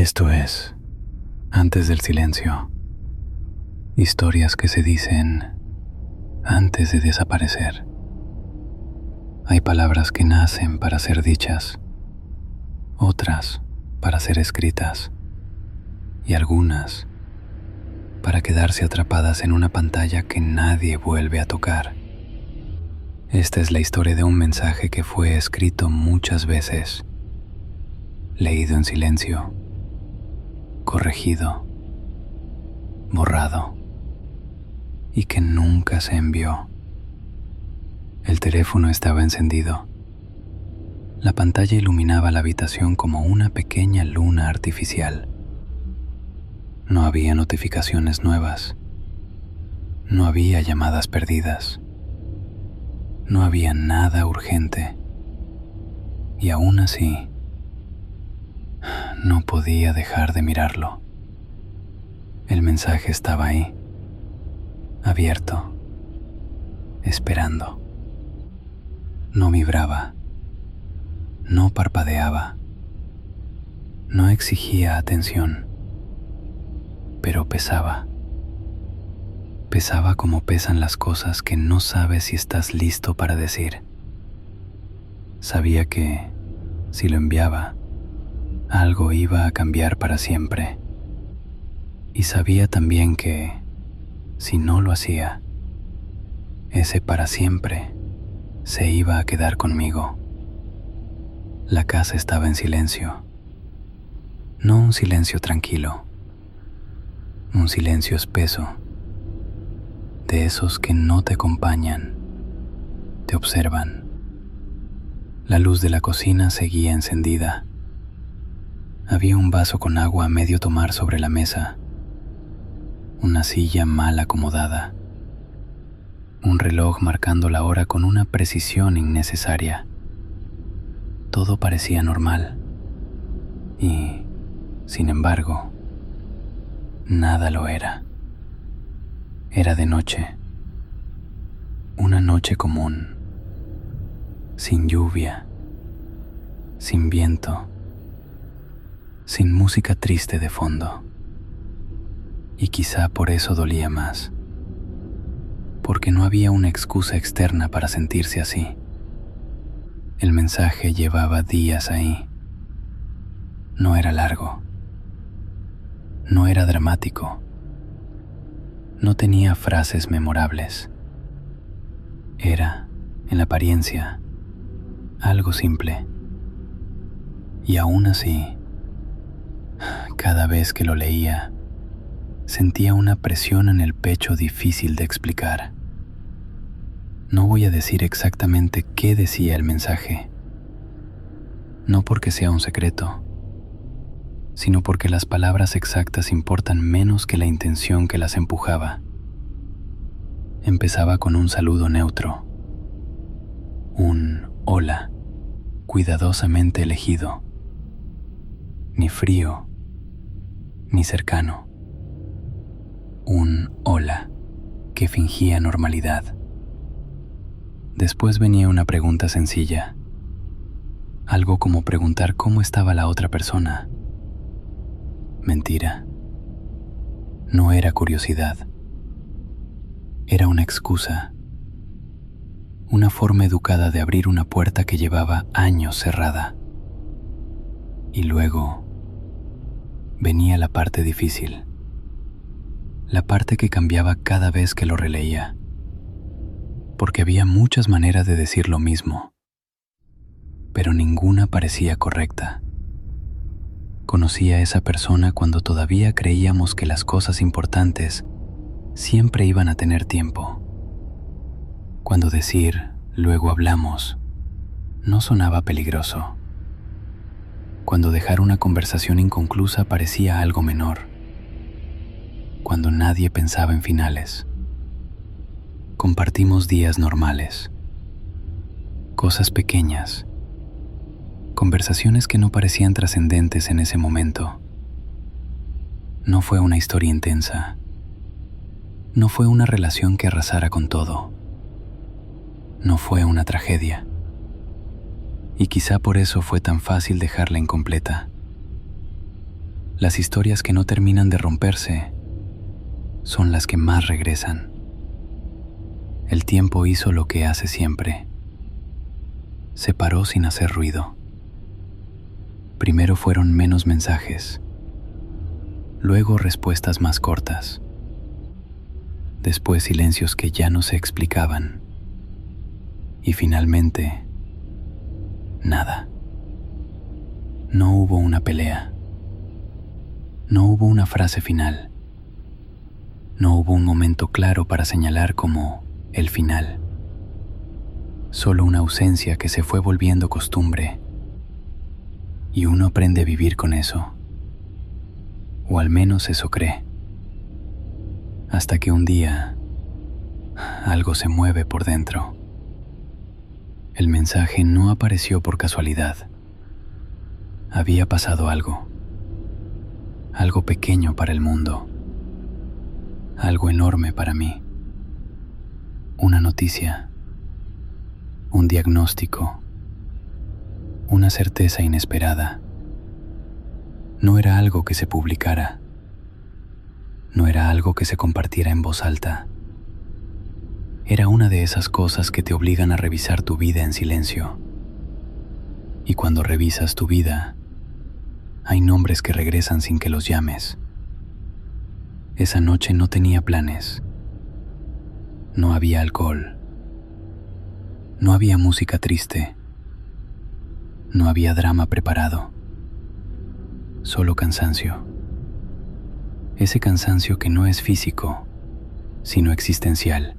Esto es Antes del Silencio. Historias que se dicen antes de desaparecer. Hay palabras que nacen para ser dichas, otras para ser escritas y algunas para quedarse atrapadas en una pantalla que nadie vuelve a tocar. Esta es la historia de un mensaje que fue escrito muchas veces, leído en silencio, corregido, borrado y que nunca se envió. El teléfono estaba encendido. La pantalla iluminaba la habitación como una pequeña luna artificial. No había notificaciones nuevas. No había llamadas perdidas. No había nada urgente. Y aún así, no podía dejar de mirarlo. El mensaje estaba ahí, abierto, esperando. No vibraba, no parpadeaba, no exigía atención, pero pesaba. Pesaba como pesan las cosas que no sabes si estás listo para decir. Sabía que, si lo enviaba, algo iba a cambiar para siempre. Y sabía también que, si no lo hacía, ese para siempre se iba a quedar conmigo. La casa estaba en silencio. No un silencio tranquilo, un silencio espeso, de esos que no te acompañan, te observan. La luz de la cocina seguía encendida. Había un vaso con agua a medio tomar sobre la mesa, una silla mal acomodada, un reloj marcando la hora con una precisión innecesaria. Todo parecía normal y, sin embargo, nada lo era. Era de noche, una noche común, sin lluvia, sin viento, sin música triste de fondo. Y quizá por eso dolía más, porque no había una excusa externa para sentirse así. El mensaje llevaba días ahí. No era largo, no era dramático, no tenía frases memorables. Era, en la apariencia, algo simple. Y aún así, cada vez que lo leía, sentía una presión en el pecho difícil de explicar. No voy a decir exactamente qué decía el mensaje, no porque sea un secreto, sino porque las palabras exactas importan menos que la intención que las empujaba. Empezaba con un saludo neutro, un hola, cuidadosamente elegido, ni frío, ni cercano. Un hola que fingía normalidad. Después venía una pregunta sencilla, algo como preguntar cómo estaba la otra persona. Mentira. No era curiosidad. Era una excusa, una forma educada de abrir una puerta que llevaba años cerrada. Y luego venía la parte difícil. La parte que cambiaba cada vez que lo releía, porque había muchas maneras de decir lo mismo, pero ninguna parecía correcta. Conocí a esa persona cuando todavía creíamos que las cosas importantes siempre iban a tener tiempo. Cuando decir "luego hablamos" no sonaba peligroso. Cuando dejar una conversación inconclusa parecía algo menor. Cuando nadie pensaba en finales. Compartimos días normales, cosas pequeñas, conversaciones que no parecían trascendentes en ese momento. No fue una historia intensa, no fue una relación que arrasara con todo, no fue una tragedia. Y quizá por eso fue tan fácil dejarla incompleta. Las historias que no terminan de romperse son las que más regresan. El tiempo hizo lo que hace siempre. Se paró sin hacer ruido. Primero fueron menos mensajes, luego respuestas más cortas, después silencios que ya no se explicaban y finalmente nada. No hubo una pelea, no hubo una frase final, no hubo un momento claro para señalar como el final. Solo una ausencia que se fue volviendo costumbre y uno aprende a vivir con eso, o al menos eso cree, hasta que un día algo se mueve por dentro. El mensaje no apareció por casualidad. Había pasado algo pequeño para el mundo, algo enorme para mí. Una noticia, un diagnóstico, una certeza inesperada. No era algo que se publicara, no era algo que se compartiera en voz alta. Era una de esas cosas que te obligan a revisar tu vida en silencio. Y cuando revisas tu vida, hay nombres que regresan sin que los llames. Esa noche no tenía planes. No había alcohol. No había música triste. No había drama preparado. Solo cansancio. Ese cansancio que no es físico, sino existencial.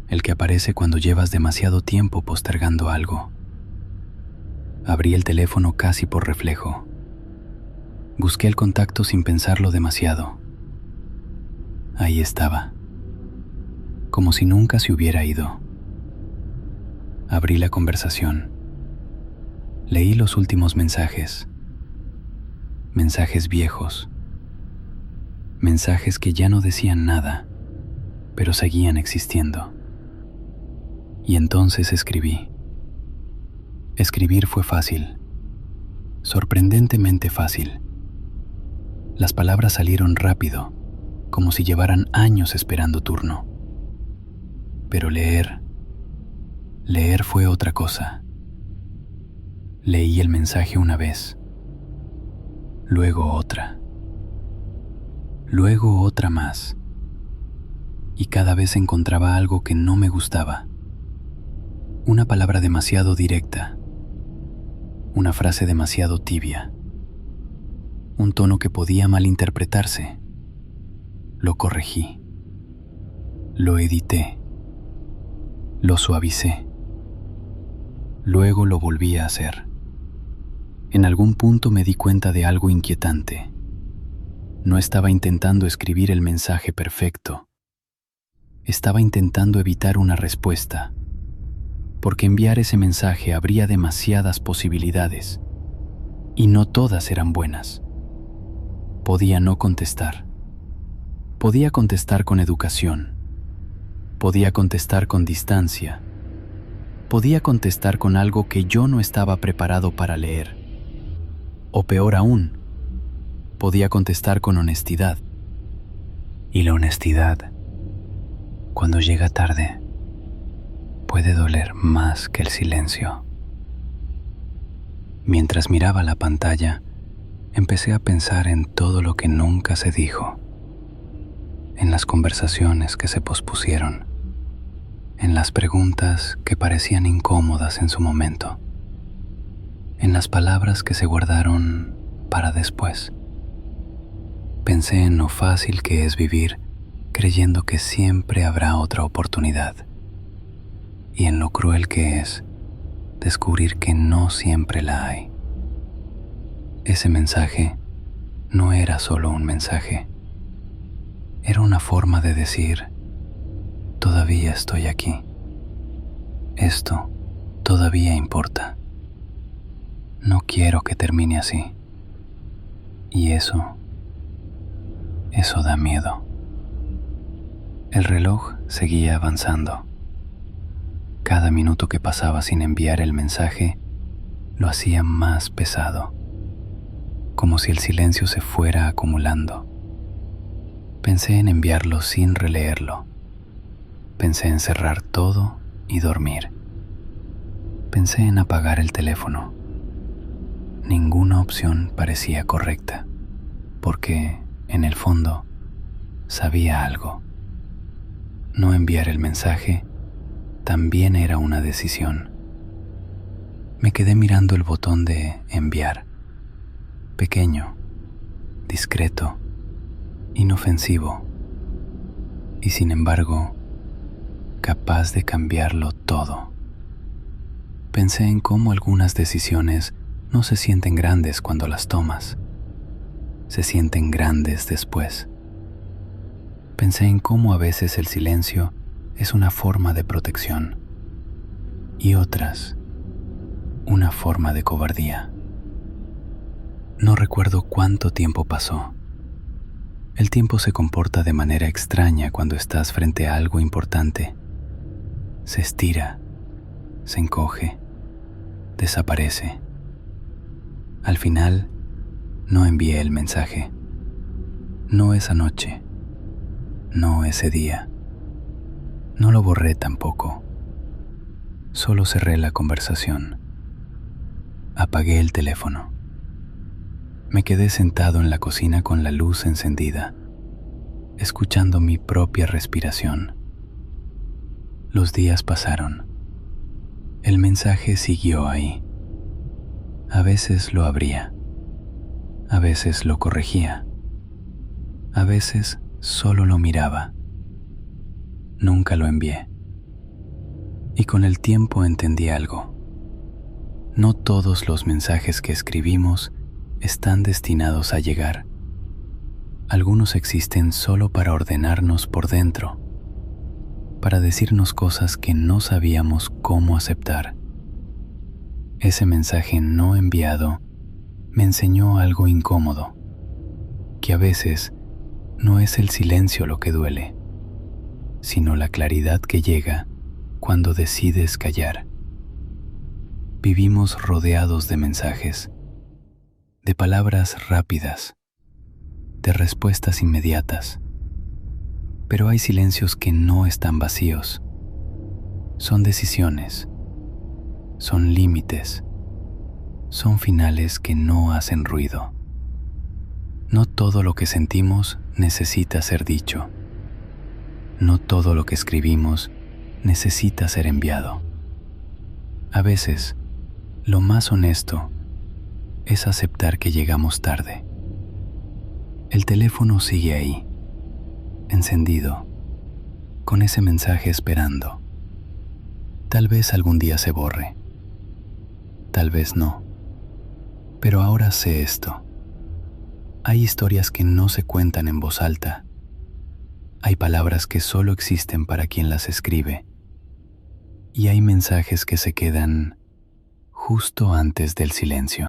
El que aparece cuando llevas demasiado tiempo postergando algo. Abrí el teléfono casi por reflejo. Busqué el contacto sin pensarlo demasiado. Ahí estaba, como si nunca se hubiera ido. Abrí la conversación. Leí los últimos mensajes. Mensajes viejos. Mensajes que ya no decían nada, pero seguían existiendo. Y entonces escribí. Escribir fue fácil, sorprendentemente fácil. Las palabras salieron rápido, como si llevaran años esperando turno. Pero leer fue otra cosa. Leí el mensaje una vez, luego otra, luego otra más, y cada vez encontraba algo que no me gustaba. Una palabra demasiado directa, una frase demasiado tibia, un tono que podía malinterpretarse. Lo corregí, lo edité, lo suavicé, luego lo volví a hacer. En algún punto me di cuenta de algo inquietante. No estaba intentando escribir el mensaje perfecto. Estaba intentando evitar una respuesta, porque enviar ese mensaje abría demasiadas posibilidades, y no todas eran buenas. Podía no contestar. Podía contestar con educación. Podía contestar con distancia. Podía contestar con algo que yo no estaba preparado para leer. O peor aún, podía contestar con honestidad. Y la honestidad, cuando llega tarde, puede doler más que el silencio. Mientras miraba la pantalla, empecé a pensar en todo lo que nunca se dijo, en las conversaciones que se pospusieron, en las preguntas que parecían incómodas en su momento, en las palabras que se guardaron para después. Pensé en lo fácil que es vivir creyendo que siempre habrá otra oportunidad, y en lo cruel que es descubrir que no siempre la hay. Ese mensaje no era solo un mensaje, era una forma de decir: todavía estoy aquí, esto todavía importa, no quiero que termine así. Y eso da miedo. El reloj seguía avanzando. Cada minuto que pasaba sin enviar el mensaje lo hacía más pesado. como si el silencio se fuera acumulando. Pensé en enviarlo sin releerlo. Pensé en cerrar todo y dormir. Pensé en apagar el teléfono. Ninguna opción parecía correcta, porque, en el fondo, sabía algo. No enviar el mensaje también era una decisión. Me quedé mirando el botón de enviar, pequeño, discreto, inofensivo, y sin embargo, capaz de cambiarlo todo. Pensé en cómo algunas decisiones no se sienten grandes cuando las tomas, se sienten grandes después. Pensé en cómo a veces el silencio es una forma de protección y otras, una forma de cobardía. No recuerdo cuánto tiempo pasó. El tiempo se comporta de manera extraña cuando estás frente a algo importante. Se estira, se encoge, desaparece. Al final, no envié el mensaje. No esa noche. No ese día. No lo borré tampoco. Solo cerré la conversación. Apagué el teléfono. Me quedé sentado en la cocina con la luz encendida, escuchando mi propia respiración. Los días pasaron. El mensaje siguió ahí. A veces lo abría. A veces lo corregía. A veces solo lo miraba. Nunca lo envié. Y con el tiempo entendí algo. No todos los mensajes que escribimos están destinados a llegar. Algunos existen solo para ordenarnos por dentro, para decirnos cosas que no sabíamos cómo aceptar. Ese mensaje no enviado me enseñó algo incómodo, que a veces no es el silencio lo que duele, sino la claridad que llega cuando decides callar. Vivimos rodeados de mensajes, de palabras rápidas, de respuestas inmediatas, pero hay silencios que no están vacíos. Son decisiones, son límites, son finales que no hacen ruido. No todo lo que sentimos necesita ser dicho. No todo lo que escribimos necesita ser enviado. A veces, lo más honesto es aceptar que llegamos tarde. El teléfono sigue ahí, encendido, con ese mensaje esperando. Tal vez algún día se borre, tal vez no, pero ahora sé esto. Hay historias que no se cuentan en voz alta. Hay palabras que solo existen para quien las escribe. Y hay mensajes que se quedan justo antes del silencio.